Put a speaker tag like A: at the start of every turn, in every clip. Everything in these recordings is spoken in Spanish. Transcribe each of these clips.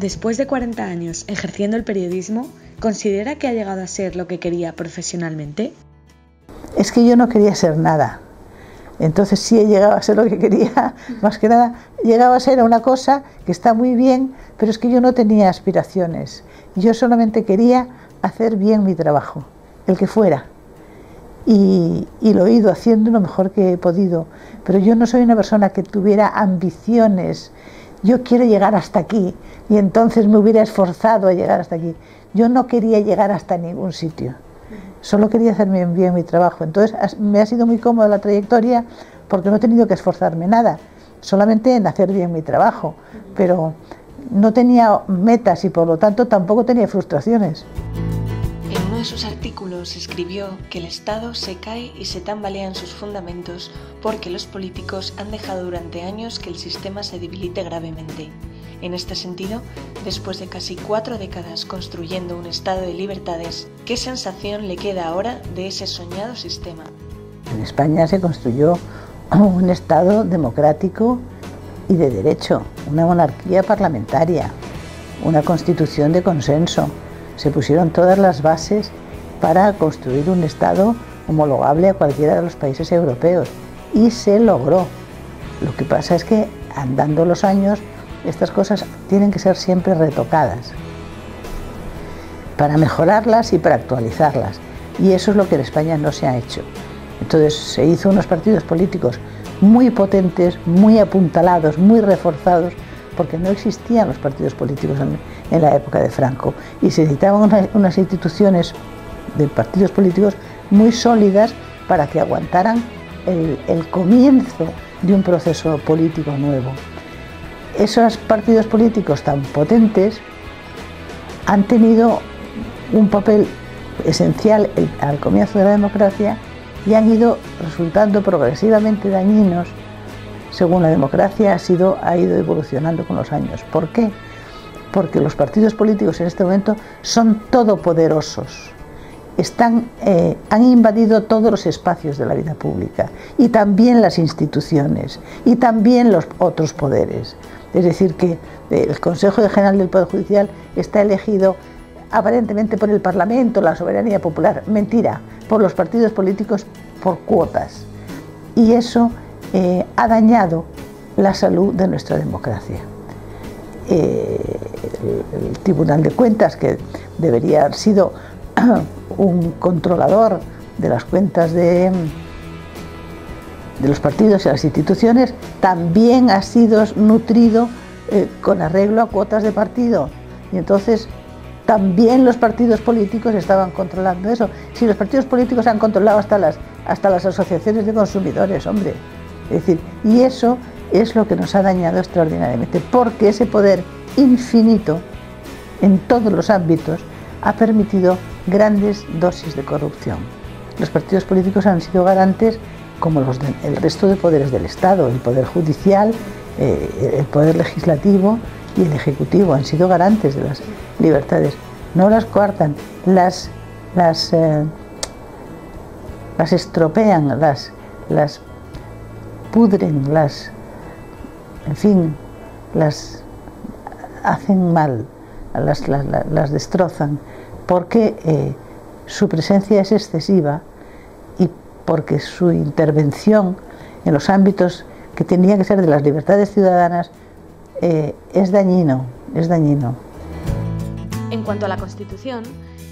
A: Después de 40 años ejerciendo el periodismo, ¿considera que ha llegado a ser lo que quería profesionalmente?
B: Es que yo no quería ser nada. Entonces sí he llegado a ser lo que quería, más que nada, he llegado a ser una cosa que está muy bien, pero es que yo no tenía aspiraciones. Yo solamente quería hacer bien mi trabajo, el que fuera. Y lo he ido haciendo lo mejor que he podido. Pero yo no soy una persona que tuviera ambiciones. Yo quiero llegar hasta aquí y entonces me hubiera esforzado a llegar hasta aquí. Yo no quería llegar hasta ningún sitio. Solo quería hacer bien mi trabajo. Entonces me ha sido muy cómoda la trayectoria porque no he tenido que esforzarme nada, solamente en hacer bien mi trabajo, pero no tenía metas y por lo tanto tampoco tenía frustraciones.
C: En uno de sus artículos escribió que el Estado se cae y se tambalean sus fundamentos porque los políticos han dejado durante años que el sistema se debilite gravemente. En este sentido, después de casi 4 décadas construyendo un estado de libertades, ¿qué sensación le queda ahora de ese soñado sistema?
B: En España se construyó un estado democrático y de derecho, una monarquía parlamentaria, una constitución de consenso. Se pusieron todas las bases para construir un estado homologable a cualquiera de los países europeos y se logró. Lo que pasa es que andando los años estas cosas tienen que ser siempre retocadas para mejorarlas y para actualizarlas, y eso es lo que en España no se ha hecho. Entonces se hizo unos partidos políticos muy potentes, muy apuntalados, muy reforzados, porque no existían los partidos políticos en la época de Franco, y se necesitaban unas instituciones de partidos políticos muy sólidas para que aguantaran el comienzo de un proceso político nuevo. Esos partidos políticos tan potentes han tenido un papel esencial al comienzo de la democracia y han ido resultando progresivamente dañinos según la democracia ha ido evolucionando con los años. ¿Por qué? Porque los partidos políticos en este momento son todopoderosos. Han invadido todos los espacios de la vida pública y también las instituciones y también los otros poderes. Es decir, que el Consejo General del Poder Judicial está elegido aparentemente por el Parlamento, la soberanía popular. Mentira, por los partidos políticos por cuotas. Y eso ha dañado la salud de nuestra democracia. El Tribunal de Cuentas, que debería haber sido un controlador de las cuentas de los partidos y las instituciones, también ha sido nutrido con arreglo a cuotas de partido, y entonces también los partidos políticos estaban controlando eso. Si los partidos políticos han controlado hasta las asociaciones de consumidores, hombre, es decir, y eso es lo que nos ha dañado extraordinariamente, porque ese poder infinito en todos los ámbitos ha permitido grandes dosis de corrupción. Los partidos políticos han sido garantes, como el resto de poderes del Estado, el poder judicial, el poder legislativo y el ejecutivo, han sido garantes de las libertades. No las coartan, las estropean, las pudren, en fin, las hacen mal, las destrozan, porque su presencia es excesiva y porque su intervención en los ámbitos que tenían que ser de las libertades ciudadanas es dañino.
A: En cuanto a la Constitución,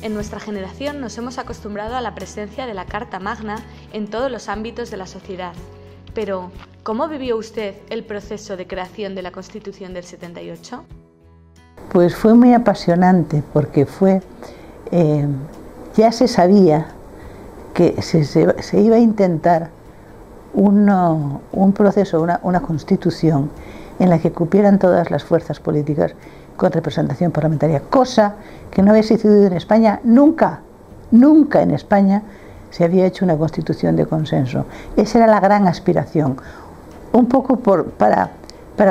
A: en nuestra generación nos hemos acostumbrado a la presencia de la Carta Magna en todos los ámbitos de la sociedad. Pero, ¿cómo vivió usted el proceso de creación de la Constitución del 78?
B: Pues fue muy apasionante, porque ya se sabía que se iba a intentar un proceso, una constitución en la que cupieran todas las fuerzas políticas con representación parlamentaria, cosa que no había sucedido en España nunca. Nunca en España se había hecho una constitución de consenso. Esa era la gran aspiración, un poco para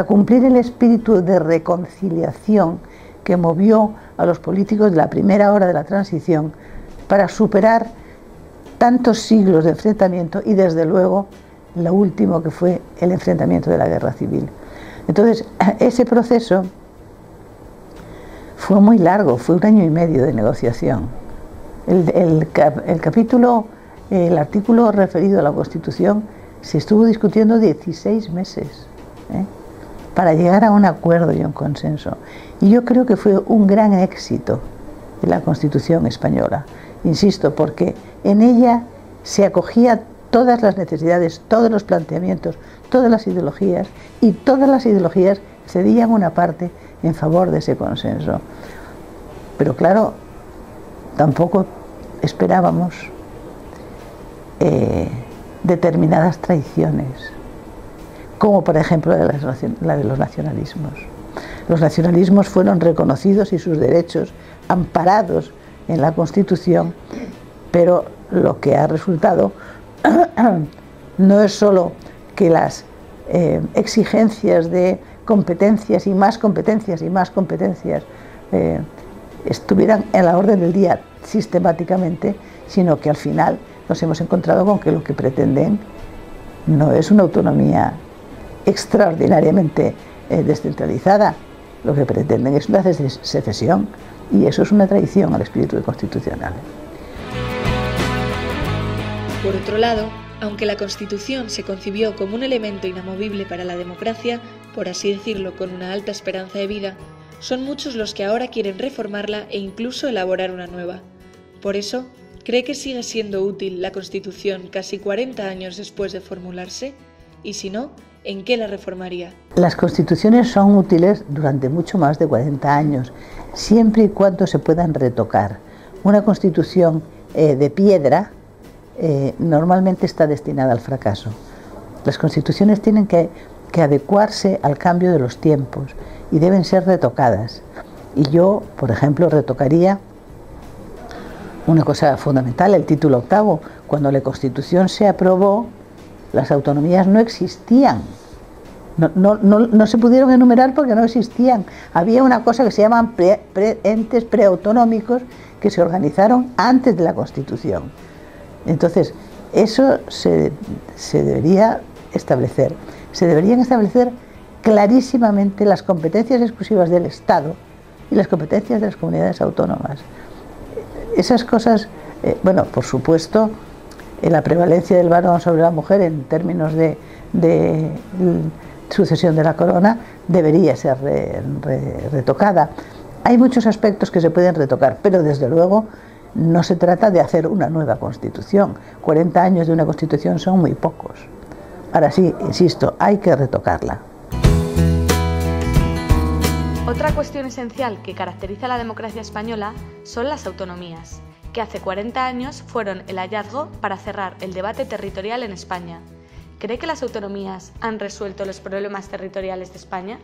B: cumplir el espíritu de reconciliación que movió a los políticos de la primera hora de la transición, para superar tantos siglos de enfrentamiento y desde luego lo último, que fue el enfrentamiento de la guerra civil. Entonces, ese proceso fue muy largo, fue 1 año y medio de negociación. El artículo referido a la Constitución se estuvo discutiendo 16 meses para llegar a un acuerdo y un consenso. Y yo creo que fue un gran éxito de la Constitución española, insisto, porque en ella se acogía todas las necesidades, todos los planteamientos, todas las ideologías, y todas las ideologías cedían una parte en favor de ese consenso. Pero claro, tampoco esperábamos determinadas traiciones, como por ejemplo la de los nacionalismos. Los nacionalismos fueron reconocidos y sus derechos amparados en la Constitución, pero lo que ha resultado no es solo que las exigencias de competencias y más competencias y más competencias estuvieran en la orden del día sistemáticamente, sino que al final nos hemos encontrado con que lo que pretenden no es una autonomía extraordinariamente descentralizada, lo que pretenden es una secesión, y eso es una traición al espíritu constitucional.
C: Por otro lado, aunque la Constitución se concibió como un elemento inamovible para la democracia, por así decirlo, con una alta esperanza de vida, son muchos los que ahora quieren reformarla e incluso elaborar una nueva. Por eso, ¿cree que sigue siendo útil la Constitución casi 40 años después de formularse? Y si no, ¿en qué la reformaría?
B: Las constituciones son útiles durante mucho más de 40 años, siempre y cuando se puedan retocar. Una constitución de piedra normalmente está destinada al fracaso. Las constituciones tienen que adecuarse al cambio de los tiempos y deben ser retocadas. Y yo, por ejemplo, retocaría una cosa fundamental, el título octavo. Cuando la Constitución se aprobó, las autonomías no existían. No se pudieron enumerar porque no existían. Había una cosa que se llaman entes preautonómicos que se organizaron antes de la Constitución. Entonces, eso se debería establecer. Se deberían establecer clarísimamente las competencias exclusivas del Estado y las competencias de las comunidades autónomas. Esas cosas, bueno, por supuesto, la prevalencia del varón sobre la mujer en términos de sucesión de la corona debería ser retocada. Hay muchos aspectos que se pueden retocar, pero desde luego no se trata de hacer una nueva Constitución. 40 años de una Constitución son muy pocos. Ahora sí, insisto, hay que retocarla.
A: Otra cuestión esencial que caracteriza a la democracia española son las autonomías, que hace 40 años fueron el hallazgo para cerrar el debate territorial en España. ¿Cree que las autonomías han resuelto los problemas territoriales de España?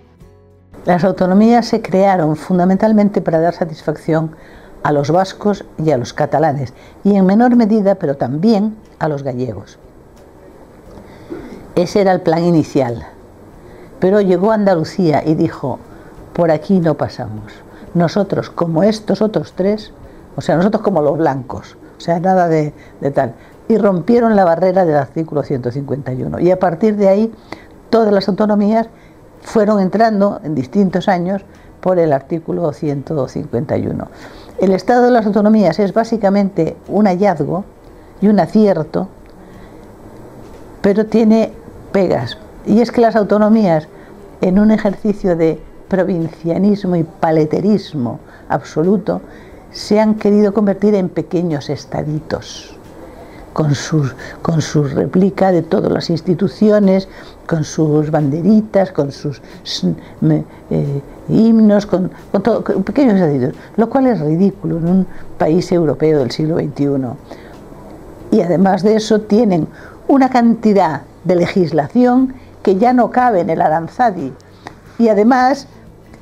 B: Las autonomías se crearon fundamentalmente para dar satisfacción a los vascos y a los catalanes, y en menor medida, pero también a los gallegos. Ese era el plan inicial. Pero llegó Andalucía y dijo: por aquí no pasamos. Nosotros, como estos otros tres, o sea, nosotros como los blancos, o sea, nada de tal. Y rompieron la barrera del artículo 151. Y a partir de ahí, todas las autonomías fueron entrando en distintos años por el artículo 151. El estado de las autonomías es básicamente un hallazgo y un acierto, pero tiene pegas. Y es que las autonomías, en un ejercicio de provincianismo y paleterismo absoluto, se han querido convertir en pequeños estaditos, con su réplica de todas las instituciones, con sus banderitas, con sus himnos, con todo, pequeños estaditos, lo cual es ridículo en un país europeo del siglo XXI. Y además de eso tienen una cantidad de legislación que ya no cabe en el Aranzadi, y además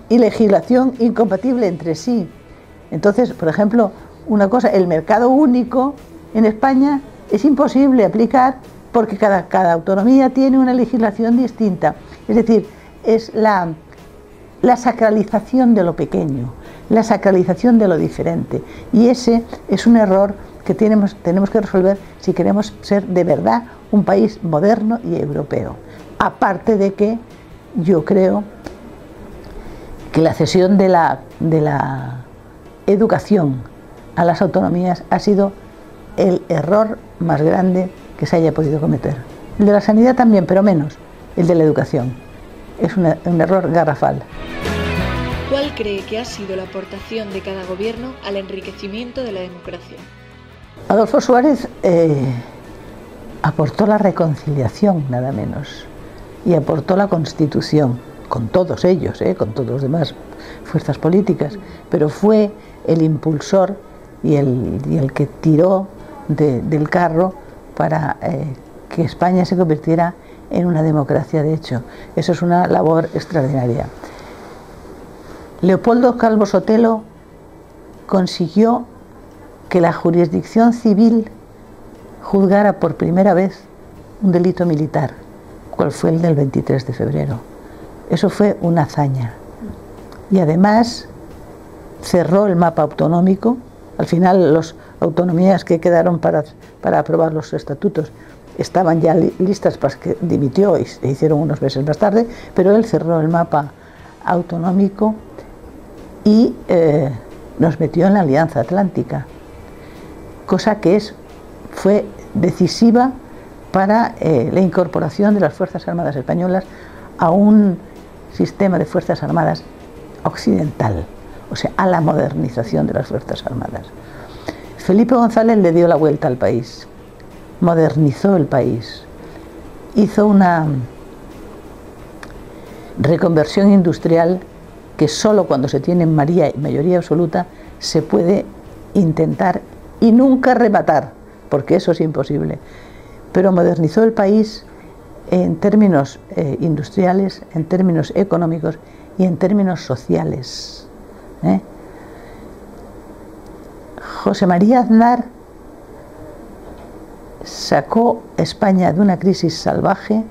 B: legislación incompatible entre sí. Entonces, por ejemplo, una cosa, el mercado único en España es imposible aplicar porque cada autonomía tiene una legislación distinta. Es decir, es la sacralización de lo pequeño, la sacralización de lo diferente. Y ese es un error que tenemos que resolver si queremos ser de verdad un país moderno y europeo. Aparte de que yo creo que la cesión de la educación a las autonomías ha sido el error más grande que se haya podido cometer. El de la sanidad también, pero menos el de la educación. Es un error garrafal.
C: ¿Cuál cree que ha sido la aportación de cada gobierno al enriquecimiento de la democracia?
B: Adolfo Suárez aportó la reconciliación, nada menos, y aportó la Constitución, con todos ellos, con todas las demás fuerzas políticas, pero fue el impulsor y el que tiró del carro para que España se convirtiera en una democracia de hecho. Eso es una labor extraordinaria. Leopoldo Calvo Sotelo consiguió que la jurisdicción civil juzgara por primera vez un delito militar, cual fue el del 23 de febrero. Eso fue una hazaña. Y además cerró el mapa autonómico. Al final las autonomías que quedaron para aprobar los estatutos estaban ya listas para que dimitió y se hicieron unos meses más tarde, pero él cerró el mapa autonómico y nos metió en la Alianza Atlántica, cosa que fue decisiva para la incorporación de las Fuerzas Armadas españolas a un sistema de Fuerzas Armadas occidental, o sea, a la modernización de las Fuerzas Armadas. Felipe González le dio la vuelta al país, modernizó el país, hizo una reconversión industrial que solo cuando se tiene mayoría absoluta se puede intentar y nunca rematar, porque eso es imposible. Pero modernizó el país en términos industriales, en términos económicos y en términos sociales. José María Aznar sacó España de una crisis salvaje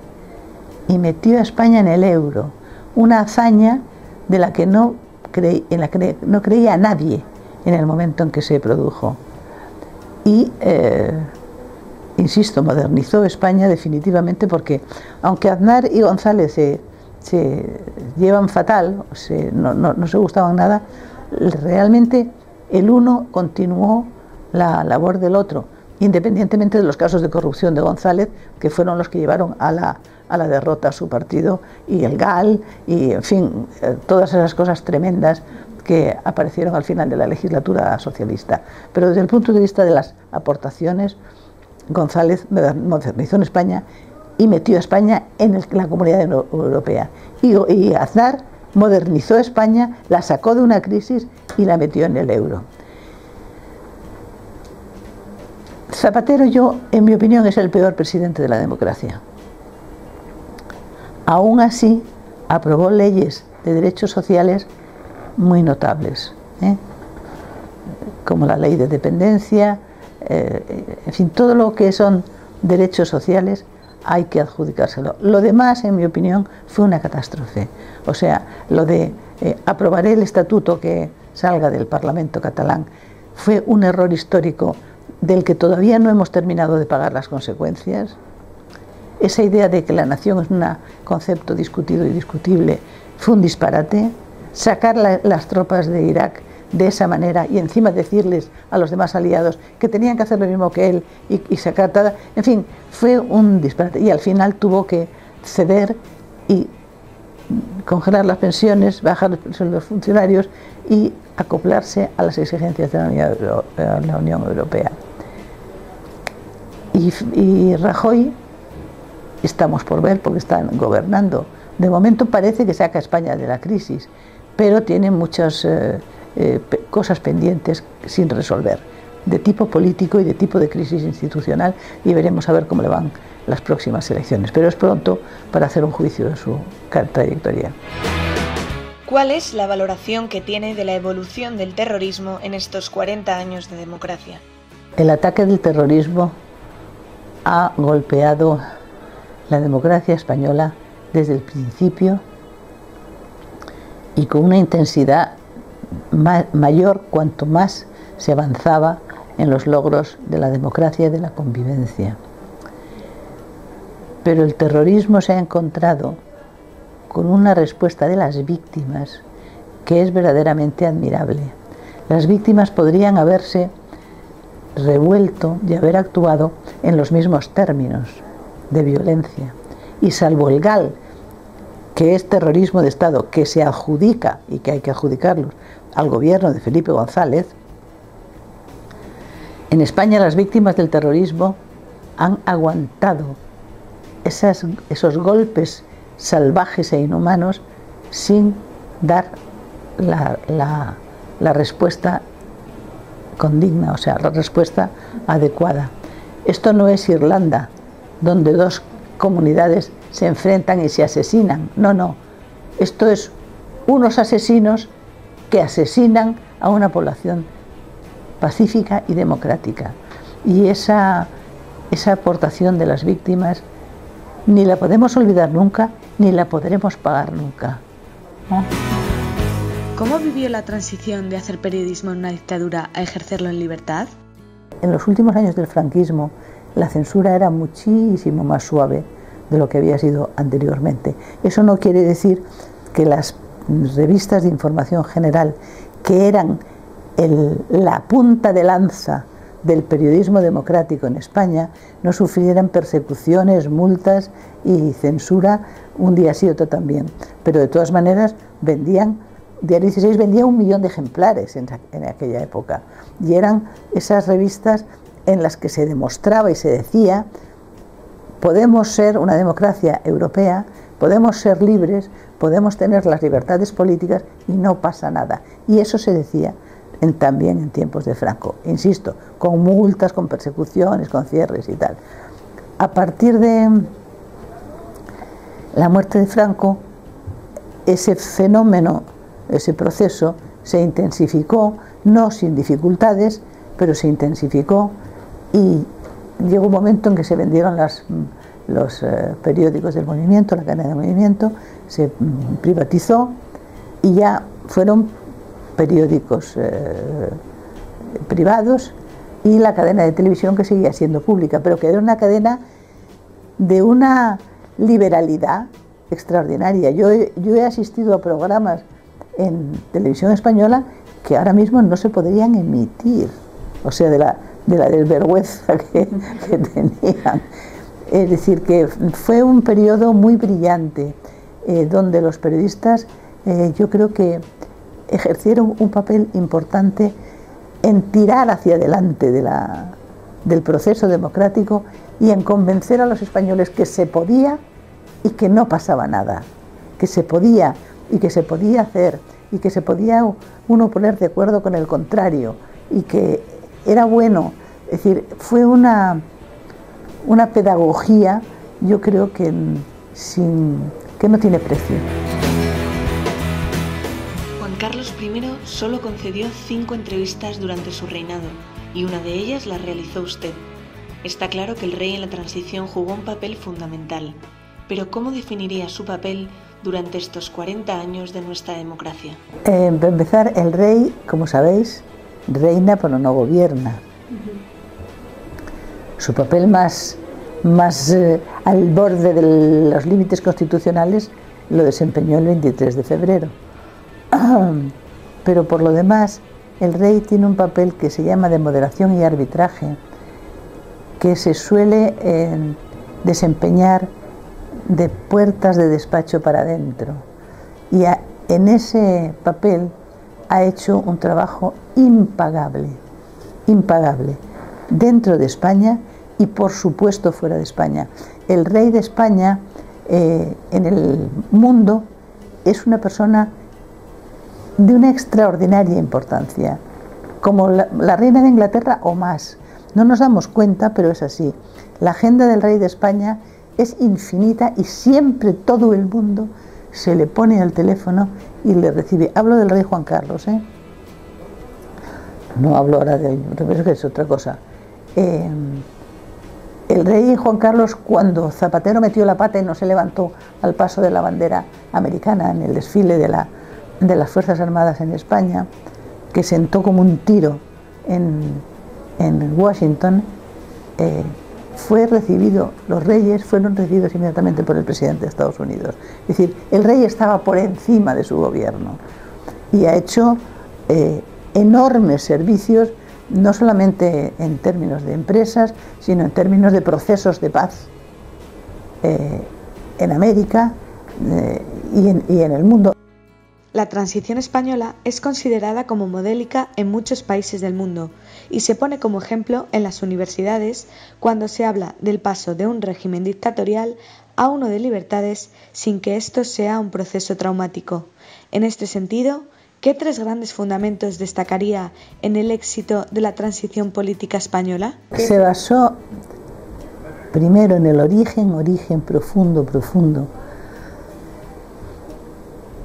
B: y metió a España en el euro, una hazaña en la que no creía nadie en el momento en que se produjo. Y, insisto, modernizó España definitivamente, porque aunque Aznar y González se llevan fatal, no se gustaban nada, realmente el uno continuó la labor del otro, independientemente de los casos de corrupción de González, que fueron los que llevaron a la derrota a su partido, y el GAL, y en fin, todas esas cosas tremendas que aparecieron al final de la legislatura socialista. Pero desde el punto de vista de las aportaciones, González modernizó en España y metió a España en la Comunidad Europea. Y Aznar modernizó España, la sacó de una crisis y la metió en el euro. Zapatero, en mi opinión, es el peor presidente de la democracia. Aún así, aprobó leyes de derechos sociales muy notables, como la ley de dependencia, en fin, todo lo que son derechos sociales hay que adjudicárselo. Lo demás, en mi opinión, fue una catástrofe. O sea, lo de aprobaré el estatuto que salga del Parlamento catalán fue un error histórico del que todavía no hemos terminado de pagar las consecuencias. Esa idea de que la nación es un concepto discutido y discutible fue un disparate. Sacar las tropas de Irak de esa manera y encima decirles a los demás aliados que tenían que hacer lo mismo que él y sacar toda, en fin, fue un disparate, y al final tuvo que ceder y congelar las pensiones, bajar los pensiones de los funcionarios y acoplarse a las exigencias de la Unión Europea. Y Rajoy, estamos por ver porque están gobernando. De momento parece que saca a España de la crisis, pero tiene muchas cosas pendientes sin resolver, de tipo político y de tipo de crisis institucional, y veremos a ver cómo le van las próximas elecciones. Pero es pronto para hacer un juicio de su trayectoria.
C: ¿Cuál es la valoración que tiene de la evolución del terrorismo en estos 40 años de democracia?
B: El ataque del terrorismo ha golpeado la democracia española desde el principio y con una intensidad mayor cuanto más se avanzaba en los logros de la democracia y de la convivencia. Pero el terrorismo se ha encontrado con una respuesta de las víctimas que es verdaderamente admirable. Las víctimas podrían haberse revuelto y haber actuado en los mismos términos de violencia, y salvo el GAL, que es terrorismo de Estado, que se adjudica, y que hay que adjudicarlo, al gobierno de Felipe González, en España las víctimas del terrorismo han aguantado esos golpes salvajes e inhumanos sin dar la respuesta condigna, o sea, la respuesta adecuada. Esto no es Irlanda, donde dos comunidades se enfrentan y se asesinan. No, no. Esto es unos asesinos que asesinan a una población pacífica y democrática. Y esa aportación de las víctimas ni la podemos olvidar nunca, ni la podremos pagar nunca, ¿no?
A: ¿Cómo vivió la transición de hacer periodismo en una dictadura a ejercerlo en libertad?
B: En los últimos años del franquismo, la censura era muchísimo más suave de lo que había sido anteriormente. Eso no quiere decir que las revistas de información general, que eran la punta de lanza del periodismo democrático en España, no sufrieran persecuciones, multas y censura un día sí, otro también. Pero de todas maneras vendían, Diario 16 vendía 1 millón de ejemplares en aquella época, y eran esas revistas en las que se demostraba y se decía: podemos ser una democracia europea, podemos ser libres, podemos tener las libertades políticas y no pasa nada. Y eso se decía también en tiempos de Franco, insisto, con multas, con persecuciones, con cierres y tal. A partir de la muerte de Franco, ese fenómeno, ese proceso se intensificó, no sin dificultades, pero se intensificó, y llegó un momento en que se vendieron los periódicos del movimiento, la cadena del movimiento, se privatizó y ya fueron periódicos privados, y la cadena de televisión, que seguía siendo pública, pero que era una cadena de una liberalidad extraordinaria. Yo he asistido a programas en televisión española que ahora mismo no se podrían emitir, o sea, de la desvergüenza que tenían. Es decir, que fue un periodo muy brillante, donde los periodistas, yo creo que ejercieron un papel importante en tirar hacia adelante del proceso democrático y en convencer a los españoles que se podía y que no pasaba nada, que se podía y que se podía hacer, y que se podía uno poner de acuerdo con el contrario, y que era bueno. Es decir, fue una pedagogía, yo creo que no tiene precio.
C: Juan Carlos I solo concedió 5 entrevistas durante su reinado, y una de ellas la realizó usted. Está claro que el rey en la transición jugó un papel fundamental, pero ¿cómo definiría su papel durante estos 40 años de nuestra democracia?
B: Para empezar, el rey, como sabéis, reina pero no gobierna. Su papel más al borde de los límites constitucionales lo desempeñó el 23 de febrero. Pero por lo demás, el rey tiene un papel que se llama de moderación y arbitraje, que se suele desempeñar de puertas de despacho para adentro, y en ese papel ha hecho un trabajo impagable, dentro de España y por supuesto fuera de España. El rey de España en el mundo es una persona de una extraordinaria importancia, como la reina de Inglaterra o más. No nos damos cuenta, pero es así. La agenda del rey de España es infinita y siempre todo el mundo se le pone al teléfono y le recibe. Hablo del rey Juan Carlos, no hablo ahora de él, que es otra cosa. El rey Juan Carlos, cuando Zapatero metió la pata y no se levantó al paso de la bandera americana en el desfile de las Fuerzas Armadas en España, que sentó como un tiro en Washington, los reyes fueron recibidos inmediatamente por el presidente de Estados Unidos. Es decir, el rey estaba por encima de su gobierno. y ha hecho enormes servicios, no solamente en términos de empresas, sino en términos de procesos de paz en América y en el mundo.
A: La transición española es considerada como modélica en muchos países del mundo y se pone como ejemplo en las universidades cuando se habla del paso de un régimen dictatorial a uno de libertades sin que esto sea un proceso traumático. En este sentido, ¿qué tres grandes fundamentos destacaría en el éxito de la transición política española?
B: Se basó primero en el origen profundo.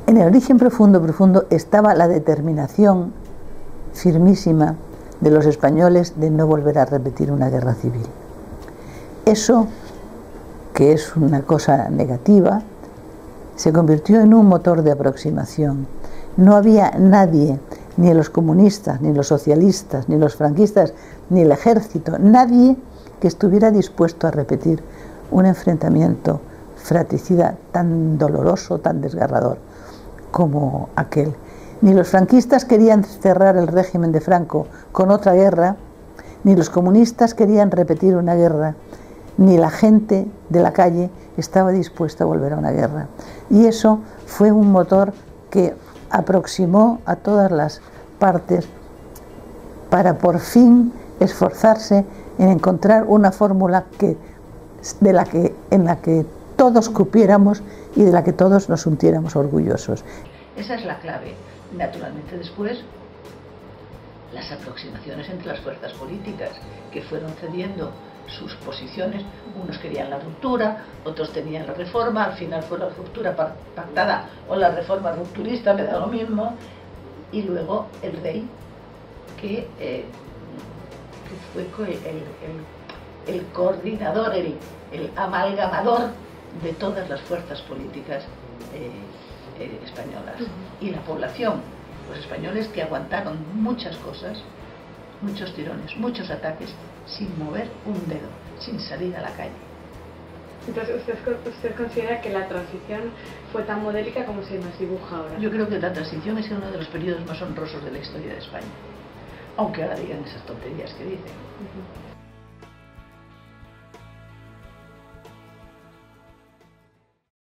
B: En el origen profundo estaba la determinación firmísima de los españoles de no volver a repetir una guerra civil. Eso, que es una cosa negativa, se convirtió en un motor de aproximación. No había nadie, ni los comunistas, ni los socialistas, ni los franquistas, ni el ejército, nadie que estuviera dispuesto a repetir un enfrentamiento fratricida tan doloroso, tan desgarrador como aquel. Ni los franquistas querían cerrar el régimen de Franco con otra guerra, ni los comunistas querían repetir una guerra, ni la gente de la calle estaba dispuesta a volver a una guerra. Y eso fue un motor que aproximó a todas las partes para por fin esforzarse en encontrar una fórmula en la que todos cupiéramos y de la que todos nos sintiéramos orgullosos.
D: Esa es la clave. Naturalmente después, las aproximaciones entre las fuerzas políticas que fueron cediendo sus posiciones, unos querían la ruptura, otros tenían la reforma, al final fue la ruptura pactada o la reforma rupturista, me da lo mismo, y luego el rey que fue el coordinador, el amalgamador de todas las fuerzas políticas españolas. Y la población, los españoles que aguantaron muchas cosas, muchos tirones, muchos ataques, sin mover un dedo, sin salir a la calle.
E: Entonces, ¿usted considera que la transición fue tan modélica como se nos dibuja ahora?
D: Yo creo que la transición es uno de los periodos más honrosos de la historia de España, aunque ahora digan esas tonterías que dicen.